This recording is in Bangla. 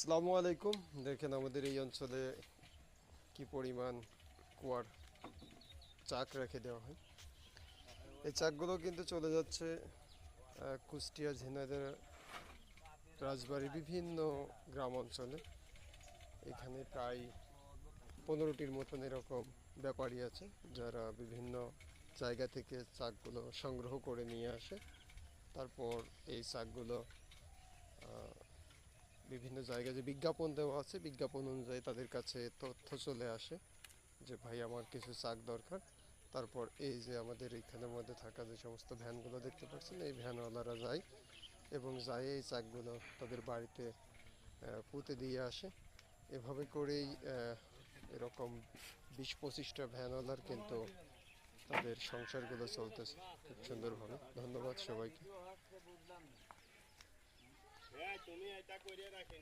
আসসালামু আলাইকুম। দেখেন আমাদের এই অঞ্চলে কি পরিমাণ কুয়ার চাক রেখে দেওয়া হয়। এই চাকগুলো কিন্তু চলে যাচ্ছে কুষ্টিয়া, ঝিনাইদহ, রাজবাড়ী বিভিন্ন গ্রাম অঞ্চলে। এখানে প্রায় 15টির মতন এরকম ব্যাপারী আছে যারা বিভিন্ন জায়গা থেকে চাকগুলো সংগ্রহ করে নিয়ে আসে। তারপর এই চাকগুলো বিভিন্ন জায়গায় যে বিজ্ঞাপন দেওয়া আছে, বিজ্ঞাপন অনুযায়ী তাদের কাছে তথ্য চলে আসে যে ভাই আমার কিছু চাক দরকার। তারপর এই যে আমাদের এইখানের মধ্যে থাকা যে সমস্ত ভ্যানগুলো দেখতে পাচ্ছেন, এই ভ্যানওয়ালারা যায় এবং যায় এই চাকগুলো তাদের বাড়িতে পুঁতে দিয়ে আসে। এভাবে করেই এরকম 20-25টা ভ্যানওয়ালার কিন্তু তাদের সংসারগুলো চলতেছে খুব সুন্দরভাবে। ধন্যবাদ সবাইকে।